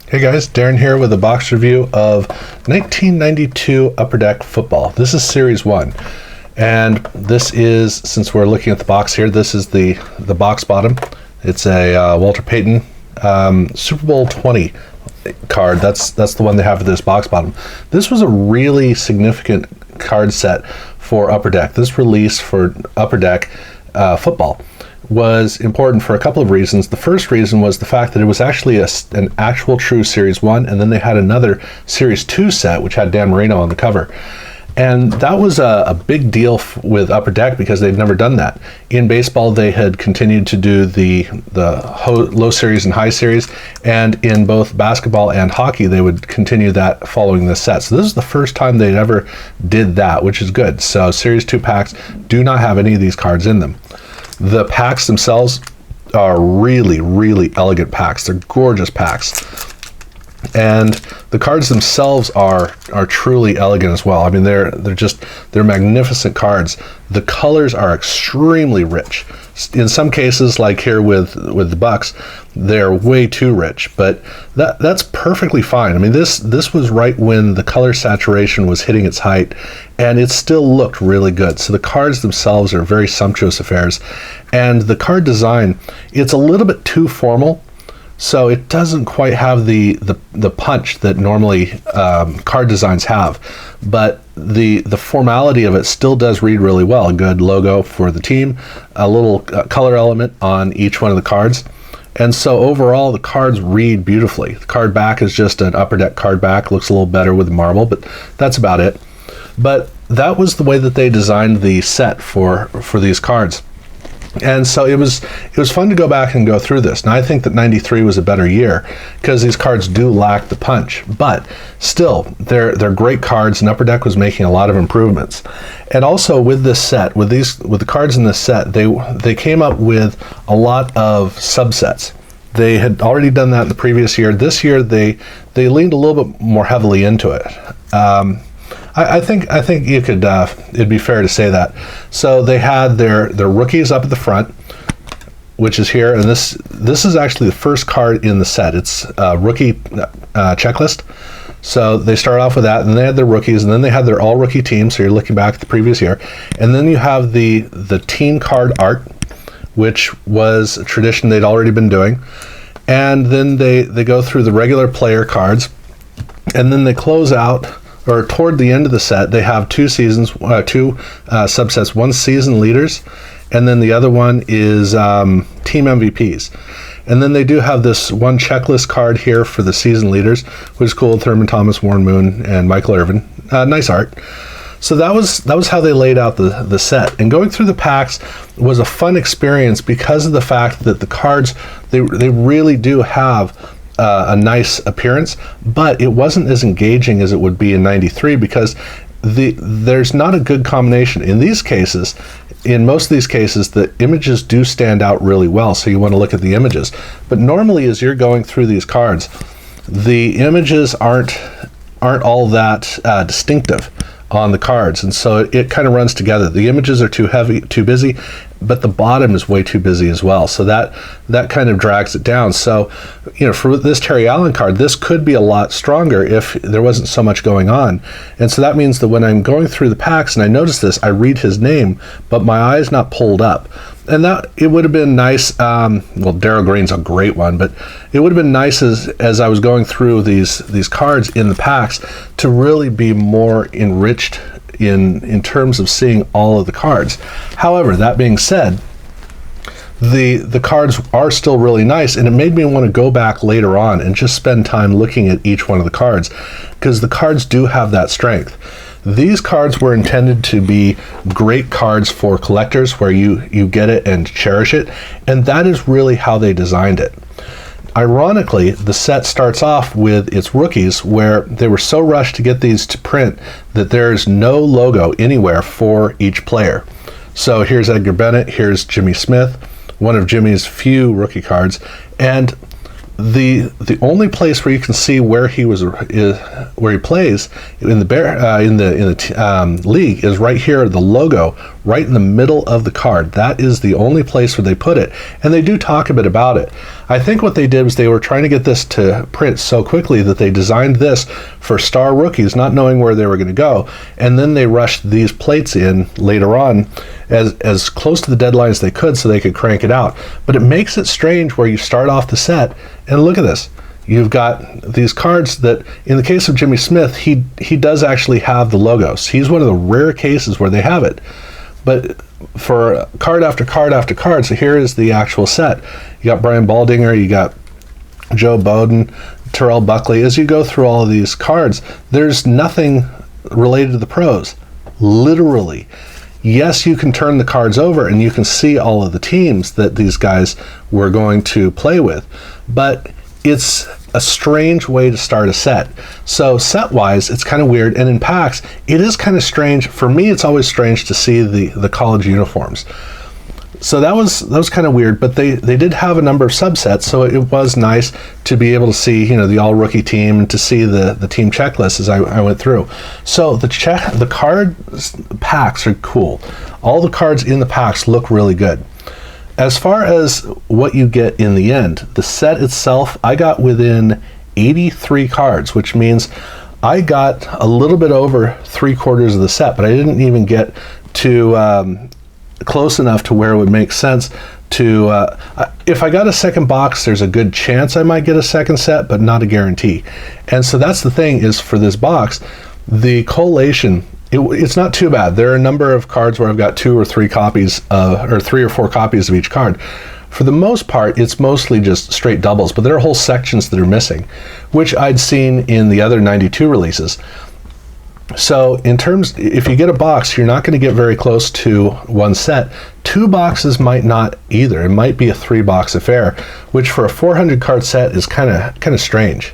Hey guys, Darren here with a box review of 1992 Upper Deck Football. This is Series 1. And this is, since we're looking at the box here, this is the box bottom. It's a Walter Payton Super Bowl 20 card. That's the one they have for this box bottom. This was a really significant card set for Upper Deck. This release for Upper Deck Football was important for a couple of reasons. The first reason was the fact that it was actually an actual true Series 1, and then they had another Series 2 set which had Dan Marino on the cover. And that was a big deal with Upper Deck because they'd never done that. In baseball, they had continued to do the low series and high series, and in both basketball and hockey, they would continue that following this set. So this is the first time they'd ever did that, which is good. So Series 2 packs do not have any of these cards in them. The packs themselves are really, really elegant packs. They're gorgeous packs. And the cards themselves are truly elegant as well. I mean, they're magnificent cards. The colors are extremely rich. In some cases, like here with the Bucks, they're way too rich, but that's perfectly fine. I mean, this was right when the color saturation was hitting its height, and it still looked really good. So the cards themselves are very sumptuous affairs, and the card design, it's a little bit too formal. So it doesn't quite have the punch that normally card designs have, but the formality of it still does read really well. A good logo for the team, a little color element on each one of the cards, and so overall the cards read beautifully. The card back is just an Upper Deck card back, looks a little better with marble, but that's about it. But that was the way that they designed the set for these cards. And so it was fun to go back and go through this. Now I think that 93 was a better year because these cards do lack the punch, but still they're great cards, and Upper Deck was making a lot of improvements. And also with this set, with the cards in this set, they came up with a lot of subsets. They had already done that in the previous year. This year they leaned a little bit more heavily into it. I think you could it'd be fair to say that. So they had their rookies up at the front, which is here, and this is actually the first card in the set. It's a rookie checklist. So they start off with that, and then they had their rookies, and then they had their all rookie team. So you're looking back at the previous year, and then you have the team card art, which was a tradition they'd already been doing, and then they go through the regular player cards, and then they close out. Or toward the end of the set, they have two subsets. One season leaders, and then the other one is team MVPs. And then they do have this one checklist card here for the season leaders, which is cool. Thurman Thomas, Warren Moon, and Michael Irvin. Nice art. So that was how they laid out the set. And going through the packs was a fun experience because of the fact that the cards, they really do have a nice appearance, but it wasn't as engaging as it would be in 93 because there's not a good combination. In these cases, in most of these cases, the images do stand out really well, so you want to look at the images. But normally as you're going through these cards, the images aren't all that distinctive on the cards, and so it kind of runs together. The images are too heavy, too busy, but the bottom is way too busy as well, so that kind of drags it down. So, for this Terry Allen card, this could be a lot stronger if there wasn't so much going on. And so that means that when I'm going through the packs and I notice this, I read his name, but my eye is not pulled up. And that it would have been nice. Well, Darryl Green's a great one, but it would have been nice as I was going through these cards in the packs to really be more enriched in terms of seeing all of the cards. However, that being said, the cards are still really nice, and it made me want to go back later on and just spend time looking at each one of the cards because the cards do have that strength. These cards were intended to be great cards for collectors where you get it and cherish it, and that is really how they designed it. Ironically, the set starts off with its rookies where they were so rushed to get these to print that there's no logo anywhere for each player. So here's Edgar Bennett, here's Jimmy Smith, one of Jimmy's few rookie cards, and the only place where you can see where he where he plays in the league is right here, the logo right in the middle of the card. That is the only place where they put it, and they do talk a bit about it. I think what they did was they were trying to get this to print so quickly that they designed this for star rookies, not knowing where they were going to go, and then they rushed these plates in later on as close to the deadline as they could so they could crank it out. But it makes it strange where you start off the set and look at this. You've got these cards that, in the case of Jimmy Smith, he does actually have the logos. He's one of the rare cases where they have it. But for card after card after card, so here is the actual set. You got Brian Baldinger, you got Joe Bowden, Terrell Buckley. As you go through all of these cards, there's nothing related to the pros. Literally. Yes, you can turn the cards over and you can see all of the teams that these guys were going to play with, but it's a strange way to start a set. So set-wise, it's kind of weird, and in packs, it is kind of strange. For me, it's always strange to see the college uniforms. So that was kind of weird, but they did have a number of subsets, so it was nice to be able to see, you know, the all-rookie team and to see the team checklist as I went through. So the card packs are cool. All the cards in the packs look really good. As far as what you get in the end, the set itself, I got within 83 cards, which means I got a little bit over 3/4 of the set, but I didn't even get to close enough to where it would make sense to, if I got a second box, there's a good chance I might get a second set, but not a guarantee. And so that's the thing, is for this box, the collation, it's not too bad. There are a number of cards where I've got 2 or 3 copies, or 3 or 4 copies of each card. For the most part, it's mostly just straight doubles, but there are whole sections that are missing, which I'd seen in the other 92 releases. So in terms, if you get a box, you're not going to get very close to one set. 2 boxes might not either. It might be a 3-box affair, which for a 400 card set is kind of strange.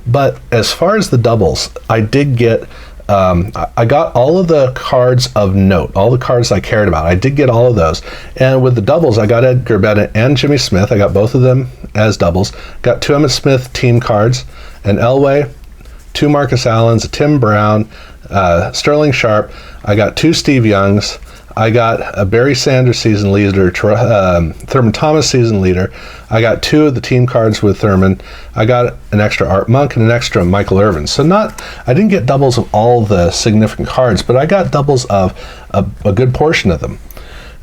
But as far as the doubles, I did get, I got all of the cards of note, all the cards I cared about. I did get all of those. And with the doubles, I got Edgar Bennett and Jimmy Smith. I got both of them as doubles. Got 2 Emmitt Smith team cards, an Elway, 2 Marcus Allens, a Tim Brown, Sterling Sharp. I got 2 Steve Youngs. I got a Barry Sanders season leader, Thurman Thomas season leader. I got 2 of the team cards with Thurman. I got an extra Art Monk and an extra Michael Irvin. So I didn't get doubles of all the significant cards, but I got doubles of a good portion of them.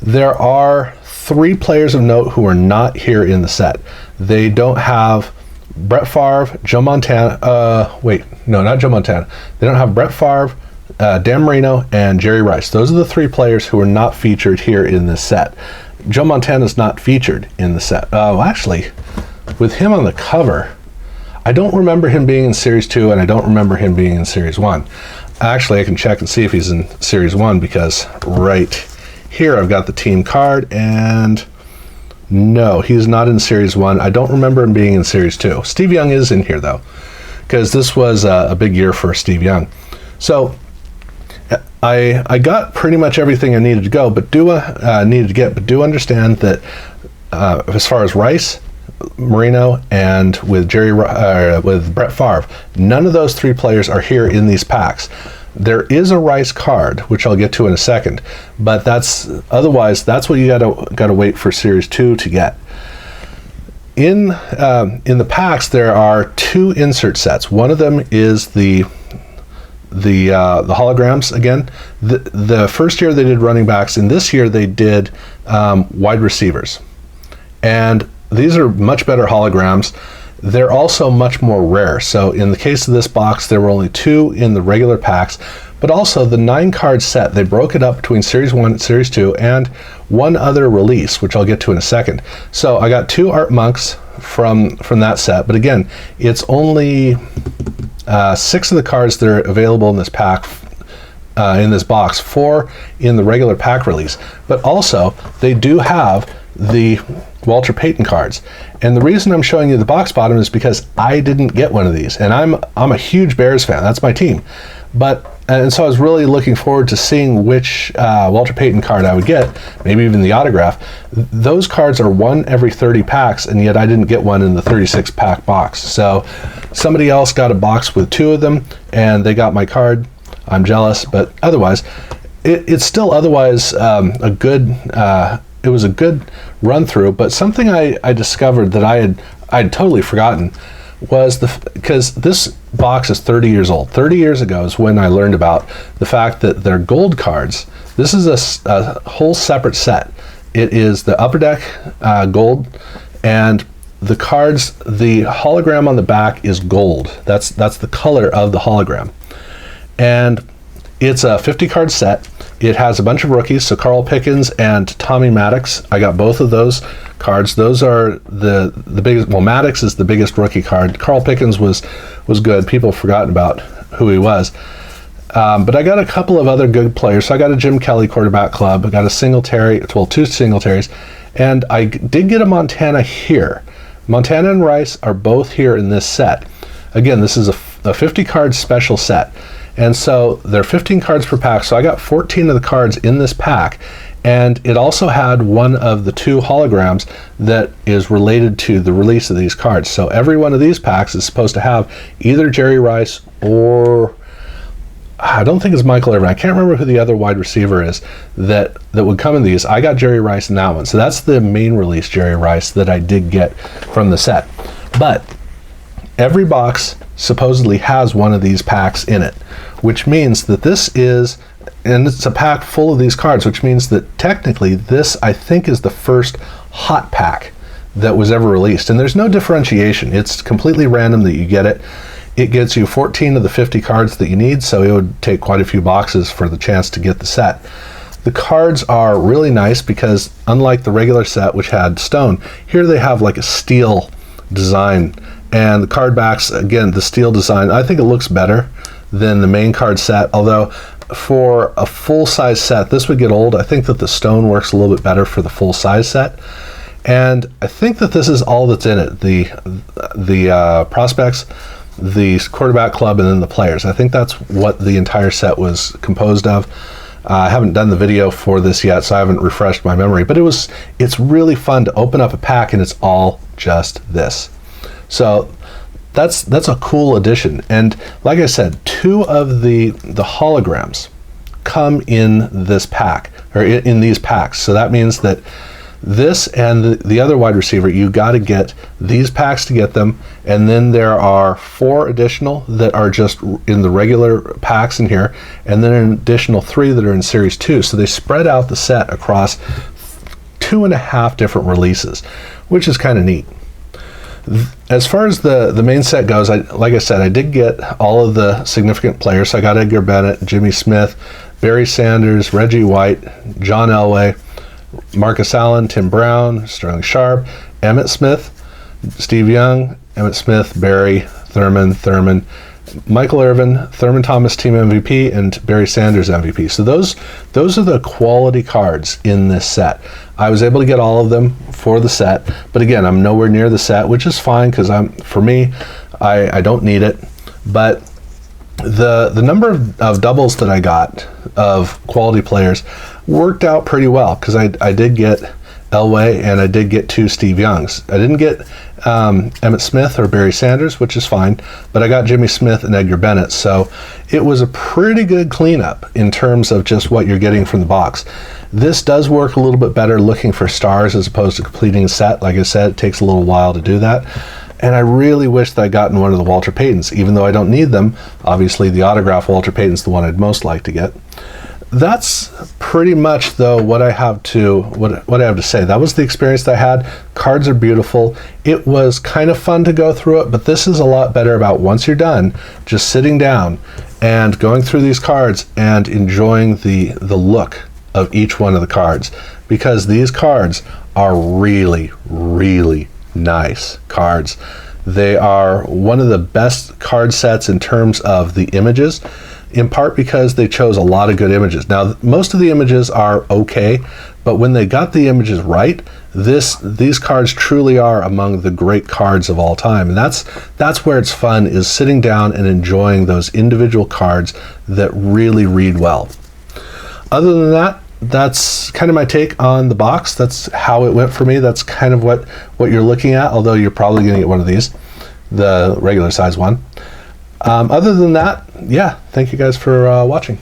There are 3 players of note who are not here in the set. They don't have Brett Favre, Joe Montana, not Joe Montana. They don't have Brett Favre, Dan Marino, and Jerry Rice. Those are the 3 players who are not featured here in this set. Joe Montana's not featured in the set. Oh, actually, with him on the cover, I don't remember him being in Series 2, and I don't remember him being in Series 1. Actually, I can check and see if he's in Series 1, because right here I've got the team card, and no, he's not in Series 1. I don't remember him being in Series 2. Steve Young is in here, though, because this was a big year for Steve Young. So I got pretty much everything I needed to go, but do understand that as far as Rice, Marino, and with with Brett Favre, none of those 3 players are here in these packs. There is a Rice card, which I'll get to in a second, but that's what you gotta wait for Series 2 to get. In the packs, there are 2 insert sets. One of them is the holograms again. The first year they did running backs, and this year they did wide receivers, and these are much better holograms. They're also much more rare. So in the case of this box, there were only 2 in the regular packs, but also the 9-card set, they broke it up between Series 1 and Series 2 and one other release, which I'll get to in a second. So I got 2 Art Monks from that set, but again, it's only 6 of the cards that are available in this pack, in this box, 4 in the regular pack release. But also, they do have the Walter Payton cards. And the reason I'm showing you the box bottom is because I didn't get one of these. And I'm a huge Bears fan. That's my team. But And so I was really looking forward to seeing which Walter Payton card I would get, maybe even the autograph. Those cards are 1 every 30 packs, and yet I didn't get one in the 36 pack box. So somebody else got a box with 2 of them, and they got my card. I'm jealous, but otherwise, it's still otherwise a good. It was a good run through. But something I discovered that I'd totally forgotten was because this box is 30 years old. 30 years ago is when I learned about the fact that they're gold cards. This is a whole separate set. It is the Upper Deck gold, and the cards, the hologram on the back is gold. That's the color of the hologram. And it's a 50 card set. It has a bunch of rookies, so Carl Pickens and Tommy Maddox. I got both of those cards. Those are the biggest. Well, Maddox is the biggest rookie card. Carl Pickens was good. People have forgotten about who he was. But I got a couple of other good players. So I got a Jim Kelly quarterback club. I got a Singletary, well, 2 Singletaries, and I did get a Montana here. Montana and Rice are both here in this set. Again, this is a 50 card special set. And so there are 15 cards per pack, so I got 14 of the cards in this pack, and it also had one of the 2 holograms that is related to the release of these cards. So every one of these packs is supposed to have either Jerry Rice or, I don't think it's Michael Irvin. I can't remember who the other wide receiver is that would come in these. I got Jerry Rice in that one. So that's the main release Jerry Rice that I did get from the set. But every box supposedly has one of these packs in it, which means that this is, and it's a pack full of these cards, which means that technically this, I think, is the first hot pack that was ever released. And there's no differentiation. It's completely random that you get it. It gets you 14 of the 50 cards that you need, so it would take quite a few boxes for the chance to get the set. The cards are really nice because unlike the regular set, which had stone, here they have like a steel design. And the card backs, again, the steel design, I think it looks better than the main card set, although for a full-size set, this would get old. I think that the stone works a little bit better for the full-size set. And I think that this is all that's in it, the prospects, the quarterback club, and then the players. I think that's what the entire set was composed of. I haven't done the video for this yet, so I haven't refreshed my memory, but it's really fun to open up a pack and it's all just this. So that's a cool addition. And like I said, 2 of the holograms come in this pack, or in these packs. So that means that this and the other wide receiver, you got to get these packs to get them. And then there are 4 additional that are just in the regular packs in here, and then an additional 3 that are in Series 2. So they spread out the set across 2.5 different releases, which is kind of neat. As far as the main set goes, like I said, I did get all of the significant players. So I got Edgar Bennett, Jimmy Smith, Barry Sanders, Reggie White, John Elway, Marcus Allen, Tim Brown, Sterling Sharp, Emmitt Smith, Steve Young, Emmitt Smith, Barry, Thurman, Michael Irvin, Thurman Thomas team MVP, and Barry Sanders MVP. So those are the quality cards in this set. I was able to get all of them for the set, but again, I'm nowhere near the set, which is fine because for me, I don't need it. But the number of doubles that I got of quality players worked out pretty well because I did get Elway and I did get 2 Steve Youngs. I didn't get Emmitt Smith or Barry Sanders, which is fine, but I got Jimmy Smith and Edgar Bennett. So it was a pretty good cleanup in terms of just what you're getting from the box. This does work a little bit better looking for stars as opposed to completing a set. Like I said, it takes a little while to do that. And I really wish that I'd gotten one of the Walter Paytons, even though I don't need them. Obviously, the autograph Walter Payton's the one I'd most like to get. That's pretty much, though, what I have to say. That was the experience that I had. Cards are beautiful. It was kind of fun to go through it, but this is a lot better about once you're done, just sitting down and going through these cards and enjoying the look of each one of the cards, because these cards are really, really nice cards. They are one of the best card sets in terms of the images, in part because they chose a lot of good images. Now, most of the images are okay, but when they got the images right, these cards truly are among the great cards of all time. And that's where it's fun, is sitting down and enjoying those individual cards that really read well. Other than that, that's kind of my take on the box. That's how it went for me. That's kind of what you're looking at, although you're probably going to get one of these, the regular size one. Other than that, yeah, thank you guys for watching.